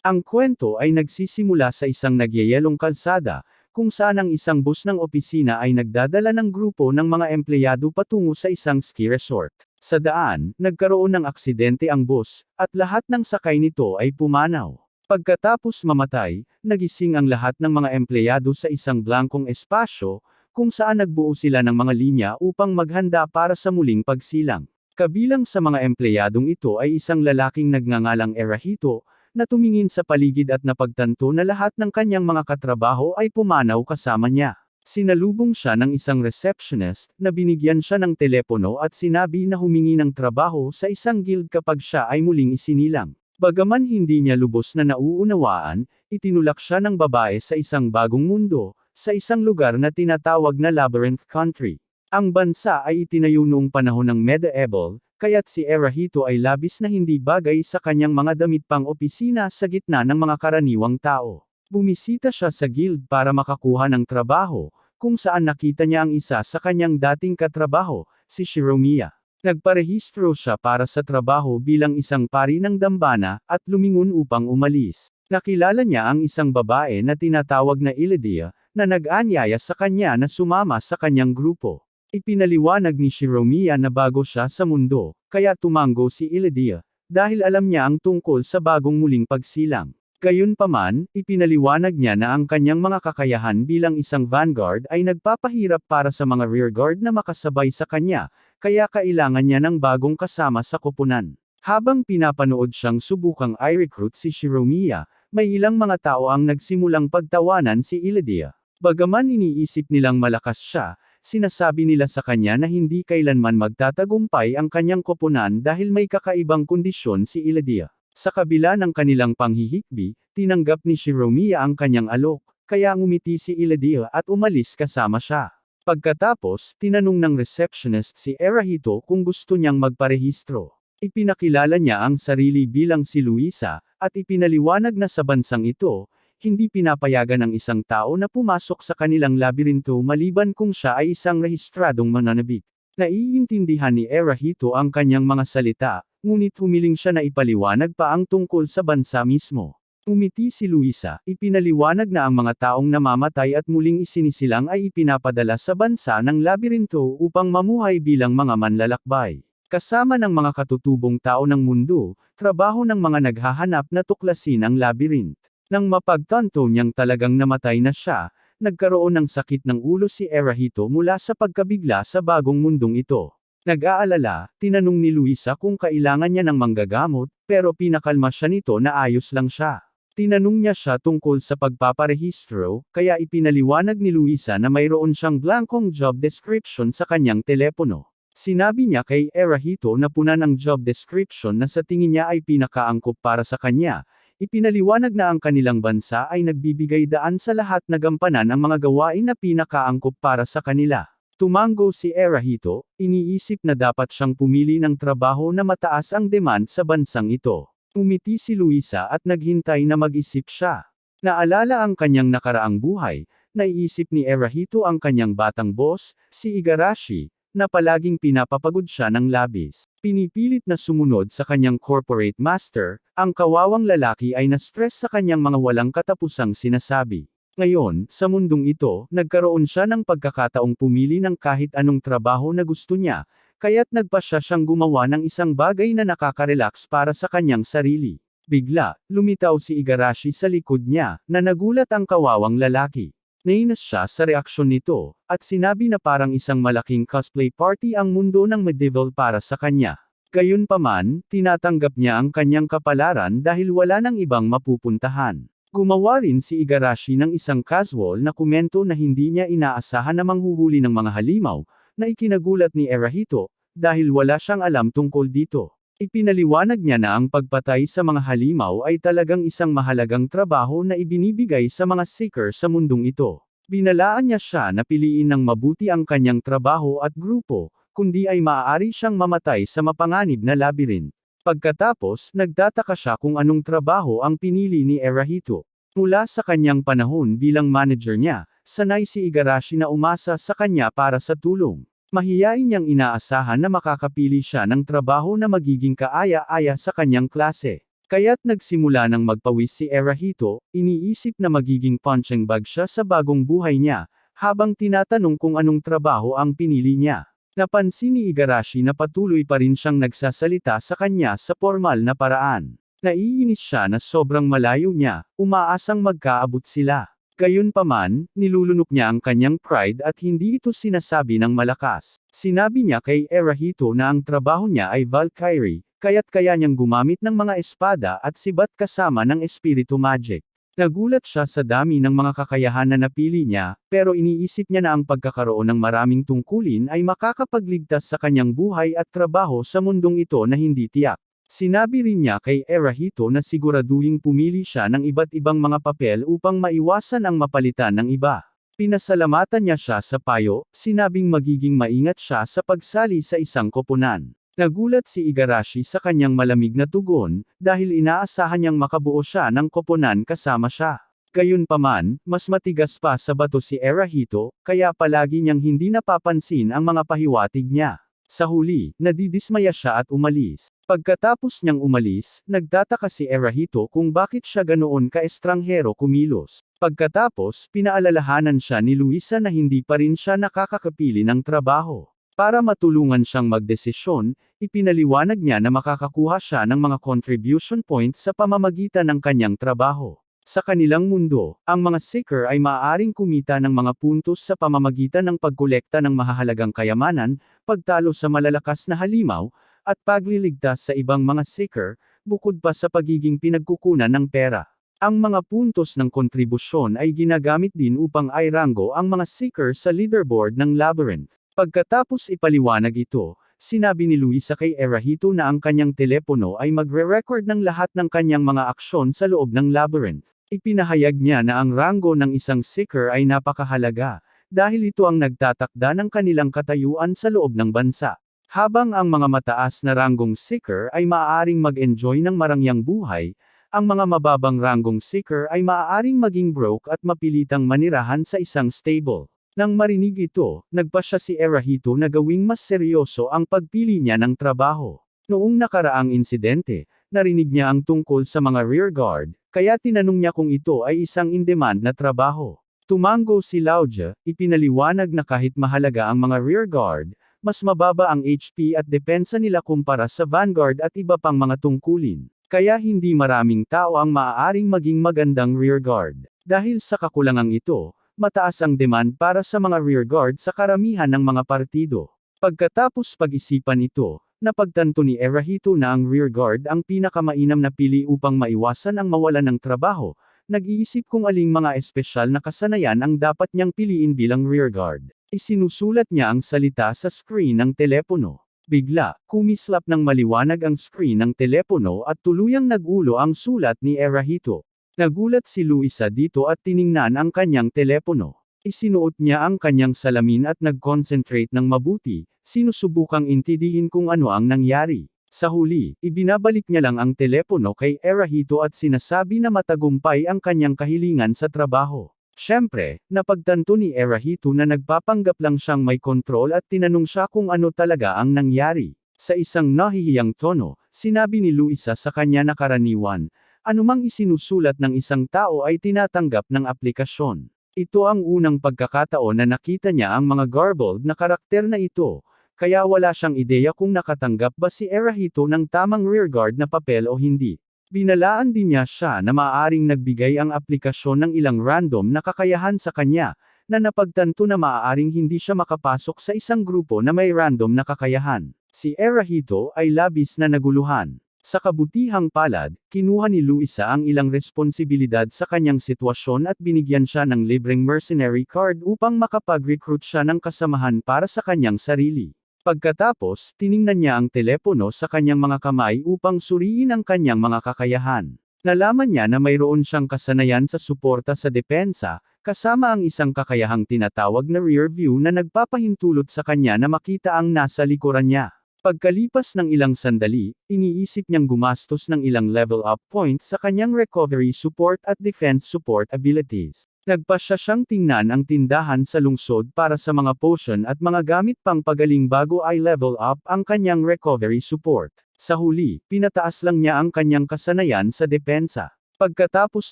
Ang kwento ay nagsisimula sa isang nagyayelong kalsada, kung saan ang isang bus ng opisina ay nagdadala ng grupo ng mga empleyado patungo sa isang ski resort. Sa daan, nagkaroon ng aksidente ang bus, at lahat ng sakay nito ay pumanaw. Pagkatapos mamatay, nagising ang lahat ng mga empleyado sa isang blankong espasyo, kung saan nagbuo sila ng mga linya upang maghanda para sa muling pagsilang. Kabilang sa mga empleyadong ito ay isang lalaking nagngangalang Erahito, na tumingin sa paligid at napagtanto na lahat ng kanyang mga katrabaho ay pumanaw kasama niya. Sinalubong siya ng isang receptionist, na binigyan siya ng telepono at sinabi na humingi ng trabaho sa isang guild kapag siya ay muling isinilang. Bagaman hindi niya lubos na nauunawaan, itinulak siya ng babae sa isang bagong mundo, sa isang lugar na tinatawag na Labyrinth Country. Ang bansa ay itinayo noong panahon ng medieval, kaya't si Erahito ay labis na hindi bagay sa kanyang mga damit pang opisina sa gitna ng mga karaniwang tao. Bumisita siya sa guild para makakuha ng trabaho, kung saan nakita niya ang isa sa kanyang dating katrabaho, si Shiromiya. Nagparehistro siya para sa trabaho bilang isang pari ng dambana, at lumingon upang umalis. Nakilala niya ang isang babae na tinatawag na Ilidia, na nag-anyaya sa kanya na sumama sa kanyang grupo. Ipinaliwanag ni Shiromiya na bago siya sa mundo, kaya tumango si Ilidia, dahil alam niya ang tungkol sa bagong muling pagsilang. Gayunpaman, ipinaliwanag niya na ang kanyang mga kakayahan bilang isang vanguard ay nagpapahirap para sa mga rearguard na makasabay sa kanya, kaya kailangan niya ng bagong kasama sa koponan. Habang pinapanood siyang subukang i-recruit si Shiromiya, may ilang mga tao ang nagsimulang pagtawanan si Ilidia. Bagaman iniisip nilang malakas siya, sinasabi nila sa kanya na hindi kailanman magtatagumpay ang kanyang koponan dahil may kakaibang kondisyon si Ilidia. Sa kabila ng kanilang panghihikbi, tinanggap ni Shiromiya ang kanyang alok, kaya ngumiti si Ilidia at umalis kasama siya. Pagkatapos, tinanong ng receptionist si Erahito kung gusto niyang magparehistro. Ipinakilala niya ang sarili bilang si Luisa, at ipinaliwanag na sa bansang ito, hindi pinapayagan ng isang tao na pumasok sa kanilang labirinto maliban kung siya ay isang rehistradong mananabik. Naiintindihan ni Erahito ang kanyang mga salita, ngunit humiling siya na ipaliwanag pa ang tungkol sa bansa mismo. Umiti si Luisa, ipinaliwanag na ang mga taong namamatay at muling isinisilang ay ipinapadala sa bansa ng labirinto upang mamuhay bilang mga manlalakbay. Kasama ng mga katutubong tao ng mundo, trabaho ng mga naghahanap na tuklasin ang labyrinth. Nang mapagtanto niyang talagang namatay na siya, nagkaroon ng sakit ng ulo si Erahito mula sa pagkabigla sa bagong mundong ito. Nag-aalala, tinanong ni Luisa kung kailangan niya ng manggagamot, pero pinakalma siya nito na ayos lang siya. Tinanong niya siya tungkol sa pagpaparehistro, kaya ipinaliwanag ni Luisa na mayroon siyang blankong job description sa kanyang telepono. Sinabi niya kay Erahito na punan ang job description na sa tingin niya ay pinakaangkop para sa kanya. Ipinaliwanag na ang kanilang bansa ay nagbibigay daan sa lahat na gampanan ang mga gawain na pinakaangkop para sa kanila. Tumango si Erahito, iniisip na dapat siyang pumili ng trabaho na mataas ang demand sa bansang ito. Umiti si Luisa at naghintay na mag-isip siya. Naalala ang kanyang nakaraang buhay, naiisip ni Erahito ang kanyang batang boss, si Igarashi, na palaging pinapapagod siya ng labis. Pinipilit na sumunod sa kanyang corporate master, ang kawawang lalaki ay na-stress sa kanyang mga walang katapusang sinasabi. Ngayon, sa mundong ito, nagkaroon siya ng pagkakataong pumili ng kahit anong trabaho na gusto niya, kaya't nagpasya siyang gumawa ng isang bagay na nakaka-relax para sa kanyang sarili. Bigla, lumitaw si Igarashi sa likod niya, na nagulat ang kawawang lalaki. Nainis siya sa reaksyon nito, at sinabi na parang isang malaking cosplay party ang mundo ng medieval para sa kanya. Gayunpaman, tinatanggap niya ang kanyang kapalaran dahil wala nang ibang mapupuntahan. Gumawa rin si Igarashi ng isang casual na komento na hindi niya inaasahan na manghuhuli ng mga halimaw, na ikinagulat ni Erahito, dahil wala siyang alam tungkol dito. Ipinaliwanag niya na ang pagpatay sa mga halimaw ay talagang isang mahalagang trabaho na ibinibigay sa mga seeker sa mundong ito. Binalaan niya siya na piliin ng mabuti ang kanyang trabaho at grupo, kundi ay maaari siyang mamatay sa mapanganib na labyrinth. Pagkatapos, nagtataka siya kung anong trabaho ang pinili ni Erahito. Mula sa kanyang panahon bilang manager niya, sanay si Igarashi na umasa sa kanya para sa tulong. Mahiyain niyang inaasahan na makakapili siya ng trabaho na magiging kaaya-aya sa kanyang klase. Kaya't nagsimula ng magpawis si Erahito, iniisip na magiging punching bag siya sa bagong buhay niya, habang tinatanong kung anong trabaho ang pinili niya. Napansin ni Igarashi na patuloy pa rin siyang nagsasalita sa kanya sa formal na paraan. Naiinis siya na sobrang malayo niya, umaasang magkaabot sila. Gayunpaman, nilulunok niya ang kanyang pride at hindi ito sinasabi ng malakas. Sinabi niya kay Erahito na ang trabaho niya ay Valkyrie, kaya't kaya niyang gumamit ng mga espada at sibat kasama ng espiritu magic. Nagulat siya sa dami ng mga kakayahan na napili niya, pero iniisip niya na ang pagkakaroon ng maraming tungkulin ay makakapagligtas sa kanyang buhay at trabaho sa mundong ito na hindi tiyak. Sinabi rin niya kay Erahito na siguraduhing pumili siya ng iba't ibang mga papel upang maiwasan ang mapalitan ng iba. Pinasalamatan niya siya sa payo, sinabing magiging maingat siya sa pagsali sa isang koponan. Nagulat si Igarashi sa kanyang malamig na tugon, dahil inaasahan niyang makabuo siya ng koponan kasama siya. Gayunpaman, mas matigas pa sa bato si Erahito, kaya palagi niyang hindi napapansin ang mga pahiwatig niya. Sa huli, nadidismaya siya at umalis. Pagkatapos niyang umalis, nagtataka si Erahito kung bakit siya ganoon ka-estranghero kumilos. Pagkatapos, pinaalalahanan siya ni Luisa na hindi pa rin siya nakakakapili ng trabaho. Para matulungan siyang magdesisyon, ipinaliwanag niya na makakakuha siya ng mga contribution points sa pamamagitan ng kanyang trabaho. Sa kanilang mundo, ang mga seeker ay maaaring kumita ng mga puntos sa pamamagitan ng pagkolekta ng mahahalagang kayamanan, pagtalo sa malalakas na halimaw, at pagliligtas sa ibang mga seeker, bukod pa sa pagiging pinagkukunan ng pera. Ang mga puntos ng kontribusyon ay ginagamit din upang i-rango ang mga seeker sa leaderboard ng labyrinth. Pagkatapos ipaliwanag ito, sinabi ni Luisa kay Erahito na ang kanyang telepono ay magre-record ng lahat ng kanyang mga aksyon sa loob ng labyrinth. Ipinahayag niya na ang rango ng isang seeker ay napakahalaga, dahil ito ang nagtatakda ng kanilang katayuan sa loob ng bansa. Habang ang mga mataas na ranggong seeker ay maaaring mag-enjoy ng marangyang buhay, ang mga mababang ranggong seeker ay maaaring maging broke at mapilitang manirahan sa isang stable. Nang marinig ito, nagpasya si Erahito na gawing mas seryoso ang pagpili niya ng trabaho. Noong nakaraang insidente, narinig niya ang tungkol sa mga rearguard, kaya tinanong niya kung ito ay isang in-demand na trabaho. Tumango si Lauja, ipinaliwanag na kahit mahalaga ang mga rearguard, mas mababa ang HP at depensa nila kumpara sa vanguard at iba pang mga tungkulin. Kaya hindi maraming tao ang maaaring maging magandang rearguard. Dahil sa kakulangang ito, mataas ang demand para sa mga rearguard sa karamihan ng mga partido. Pagkatapos pag-isipan ito, napagtanto ni Erahito na ang rearguard ang pinakamainam na pili upang maiwasan ang mawalan ng trabaho. Nag-iisip kung aling mga espesyal na kasanayan ang dapat niyang piliin bilang rearguard. Isinusulat niya ang salita sa screen ng telepono. Bigla, kumislap ng maliwanag ang screen ng telepono at tuluyang nagulo ang sulat ni Erahito. Nagulat si Luisa dito at tiningnan ang kanyang telepono. Isinuot niya ang kanyang salamin at nag-concentrate ng mabuti, sinusubukang intindihin kung ano ang nangyari. Sa huli, ibinabalik niya lang ang telepono kay Erahito at sinasabi na matagumpay ang kanyang kahilingan sa trabaho. Siyempre, napagtanto ni Erahito na nagpapanggap lang siyang may kontrol at tinanong siya kung ano talaga ang nangyari. Sa isang nahihiyang tono, sinabi ni Luisa sa kanya na karaniwan, anumang isinusulat ng isang tao ay tinatanggap ng aplikasyon. Ito ang unang pagkakataon na nakita niya ang mga garbled na karakter na ito, kaya wala siyang ideya kung nakatanggap ba si Erahito ng tamang rearguard na papel o hindi. Binalaan din niya siya na maaaring nagbigay ang aplikasyon ng ilang random na kakayahan sa kanya, na napagtanto na maaaring hindi siya makapasok sa isang grupo na may random na kakayahan. Si Erahito ay labis na naguluhan. Sa kabutihang palad, kinuha ni Luisa ang ilang responsibilidad sa kanyang sitwasyon at binigyan siya ng libreng mercenary card upang makapag-recruit siya ng kasamahan para sa kanyang sarili. Pagkatapos, tiningnan niya ang telepono sa kanyang mga kamay upang suriin ang kanyang mga kakayahan. Nalaman niya na mayroon siyang kasanayan sa suporta sa depensa, kasama ang isang kakayahang tinatawag na rear view na nagpapahintulot sa kanya na makita ang nasa likuran niya. Pagkalipas ng ilang sandali, iniisip niyang gumastos ng ilang level up points sa kanyang recovery support at defense support abilities. Nagpasya siyang tingnan ang tindahan sa lungsod para sa mga potion at mga gamit pang pagaling bago ay level up ang kanyang recovery support. Sa huli, pinataas lang niya ang kanyang kasanayan sa depensa. Pagkatapos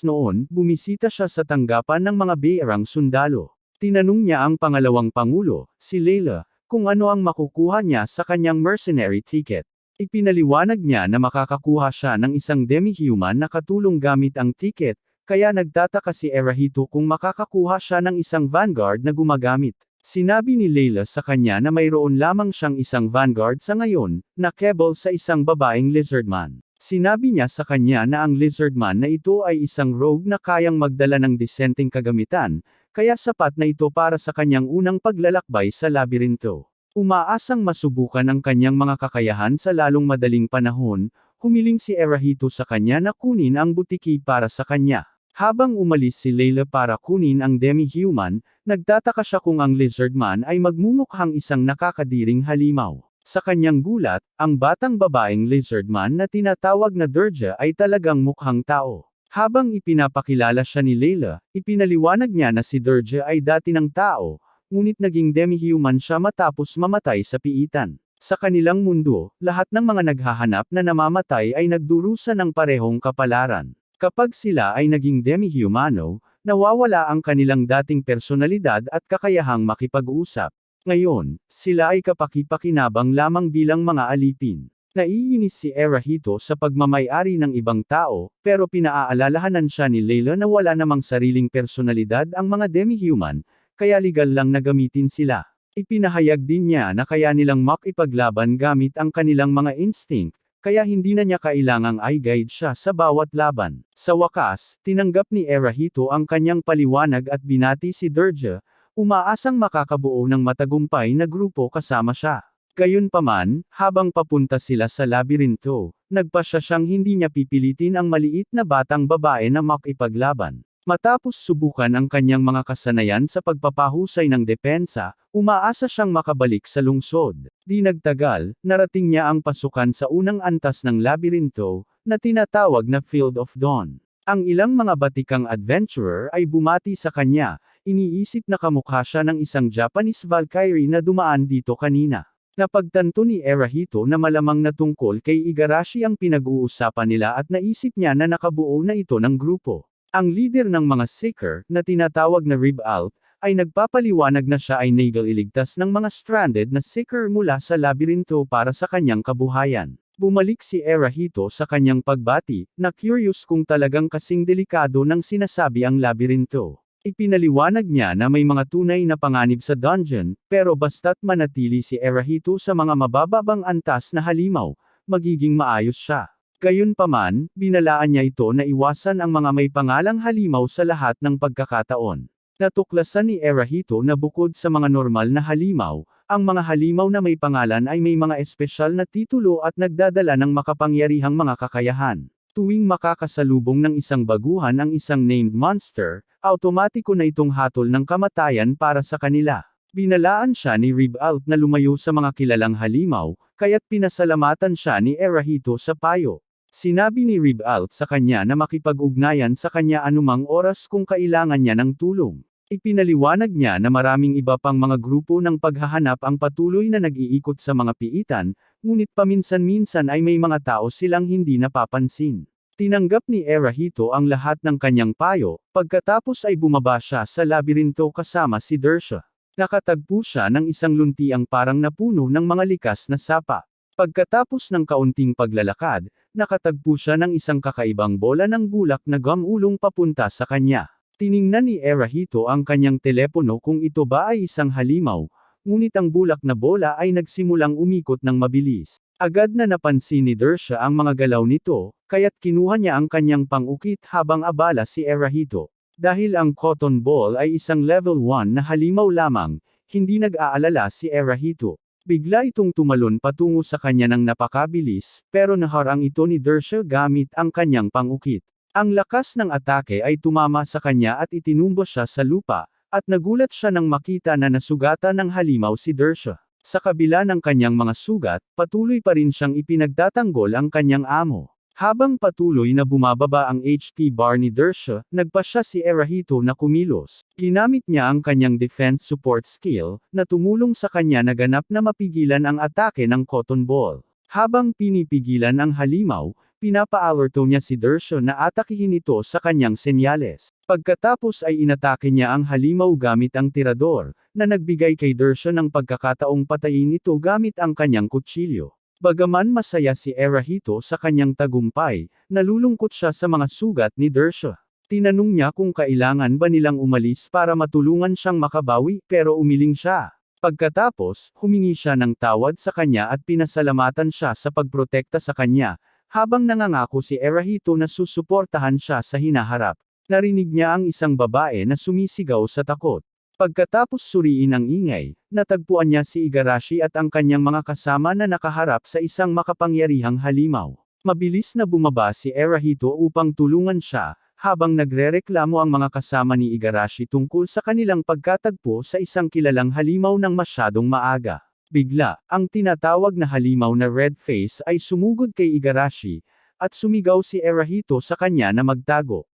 noon, bumisita siya sa tanggapan ng mga bayarang sundalo. Tinanong niya ang pangalawang pangulo, si Layla, kung ano ang makukuha niya sa kanyang mercenary ticket. Ipinaliwanag niya na makakakuha siya ng isang demi-human na katulong gamit ang ticket, kaya nagtataka si Erahito kung makakakuha siya ng isang vanguard na gumagamit. Sinabi ni Layla sa kanya na mayroon lamang siyang isang vanguard sa ngayon, na kebel sa isang babaeng lizardman. Sinabi niya sa kanya na ang lizardman na ito ay isang rogue na kayang magdala ng disenteng kagamitan, kaya sapat na ito para sa kanyang unang paglalakbay sa labirinto. Umaasang masubukan ang kanyang mga kakayahan sa lalong madaling panahon, humiling si Erahito sa kanya na kunin ang butiki para sa kanya. Habang umalis si Layla para kunin ang demi-human, nagtataka siya kung ang lizardman ay magmumukhang isang nakakadiring halimaw. Sa kanyang gulat, ang batang babaeng lizardman na tinatawag na Durja ay talagang mukhang tao. Habang ipinapakilala siya ni Layla, ipinaliwanag niya na si Durja ay dati ng tao, ngunit naging demi-human siya matapos mamatay sa piitan. Sa kanilang mundo, lahat ng mga naghahanap na namamatay ay nagdurusa ng parehong kapalaran. Kapag sila ay naging demi-humano, nawawala ang kanilang dating personalidad at kakayahang makipag-usap. Ngayon, sila ay kapaki-pakinabang lamang bilang mga alipin. Naiinis si Erahito sa pagmamay-ari ng ibang tao, pero pinaaalalahanan siya ni Layla na wala namang sariling personalidad ang mga demi-human, kaya legal lang na gamitin sila. Ipinahayag din niya na kaya nilang makipaglaban gamit ang kanilang mga instinct, kaya hindi na niya kailangang i-guide siya sa bawat laban. Sa wakas, tinanggap ni Erahito ang kanyang paliwanag at binati si Durja, umaasang makakabuo ng matagumpay na grupo kasama siya. Gayunpaman, habang papunta sila sa labirinto, nagpasya siyang hindi niya pipilitin ang maliit na batang babae na makipaglaban. Matapos subukan ang kanyang mga kasanayan sa pagpapahusay ng depensa, umaasa siyang makabalik sa lungsod. Di nagtagal, narating niya ang pasukan sa unang antas ng labirinto, na tinatawag na Field of Dawn. Ang ilang mga batikang adventurer ay bumati sa kanya, iniisip na kamukha siya ng isang Japanese Valkyrie na dumaan dito kanina. Napagtanto ni Erahito na malamang na tungkol kay Igarashi ang pinag-uusapan nila at naisip niya na nakabuo na ito ng grupo. Ang leader ng mga Seeker, na tinatawag na Rib Alt, ay nagpapaliwanag na siya ay nailigtas ng mga stranded na Seeker mula sa labirinto para sa kanyang kabuhayan. Bumalik si Erahito sa kanyang pagbati, na curious kung talagang kasing delikado ng sinasabi ang labirinto. Ipinaliwanag niya na may mga tunay na panganib sa dungeon, pero basta't manatili si Erahito sa mga mabababang antas na halimaw, magiging maayos siya. Gayunpaman, binalaan niya ito na iwasan ang mga may pangalang halimaw sa lahat ng pagkakataon. Natuklasan ni Erahito na bukod sa mga normal na halimaw, ang mga halimaw na may pangalan ay may mga espesyal na titulo at nagdadala ng makapangyarihang mga kakayahan. Tuwing makakasalubong ng isang baguhan ang isang named monster, automatiko na itong hatol ng kamatayan para sa kanila. Binalaan siya ni Rib Alt na lumayo sa mga kilalang halimaw, kaya't pinasalamatan siya ni Erahito sa payo. Sinabi ni Rib Alt sa kanya na makipag-ugnayan sa kanya anumang oras kung kailangan niya ng tulong. Ipinaliwanag niya na maraming iba pang mga grupo ng paghahanap ang patuloy na nag-iikot sa mga piitan, ngunit paminsan-minsan ay may mga tao silang hindi napapansin. Tinanggap ni Erahito ang lahat ng kanyang payo, pagkatapos ay bumaba siya sa labirinto kasama si Durja. Nakatagpo siya ng isang luntiang parang napuno ng mga likas na sapa. Pagkatapos ng kaunting paglalakad, nakatagpo siya ng isang kakaibang bola ng bulak na gumulong papunta sa kanya. Tiningnan ni Erahito ang kanyang telepono kung ito ba ay isang halimaw, ngunit ang bulak na bola ay nagsimulang umikot ng mabilis. Agad na napansin ni Durja ang mga galaw nito, kaya't kinuha niya ang kanyang pang-ukit habang abala si Erahito. Dahil ang cotton ball ay isang level 1 na halimaw lamang, hindi nag-aalala si Erahito. Bigla itong tumalon patungo sa kanya ng napakabilis, pero naharang ito ni Durja gamit ang kanyang pang-ukit. Ang lakas ng atake ay tumama sa kanya at itinumbo siya sa lupa, at nagulat siya nang makita na nasugatan ng halimaw si Durja. Sa kabila ng kanyang mga sugat, patuloy pa rin siyang ipinagtatanggol ang kanyang amo. Habang patuloy na bumababa ang HP bar ni Durja, nagpasya si Erahito na kumilos. Ginamit niya ang kanyang defense support skill, na tumulong sa kanya na ganap na mapigilan ang atake ng cotton ball. Habang pinipigilan ang halimaw, pinapa-alerto niya si Dersho na atakihin ito sa kanyang senyales. Pagkatapos ay inatake niya ang halimaw gamit ang tirador, na nagbigay kay Dersho ng pagkakataong patayin ito gamit ang kanyang kutsilyo. Bagaman masaya si Erahito sa kanyang tagumpay, nalulungkot siya sa mga sugat ni Dersho. Tinanong niya kung kailangan ba nilang umalis para matulungan siyang makabawi, pero umiling siya. Pagkatapos, humingi siya ng tawad sa kanya at pinasalamatan siya sa pagprotekta sa kanya, habang nangangako si Erahito na susuportahan siya sa hinaharap. Narinig niya ang isang babae na sumisigaw sa takot. Pagkatapos suriin ang ingay, natagpuan niya si Igarashi at ang kanyang mga kasama na nakaharap sa isang makapangyarihang halimaw. Mabilis na bumaba si Erahito upang tulungan siya, habang nagrereklamo ang mga kasama ni Igarashi tungkol sa kanilang pagkatagpo sa isang kilalang halimaw ng masyadong maaga. Bigla, ang tinatawag na halimaw na Red Face ay sumugod kay Igarashi, at sumigaw si Erahito sa kanya na magtago.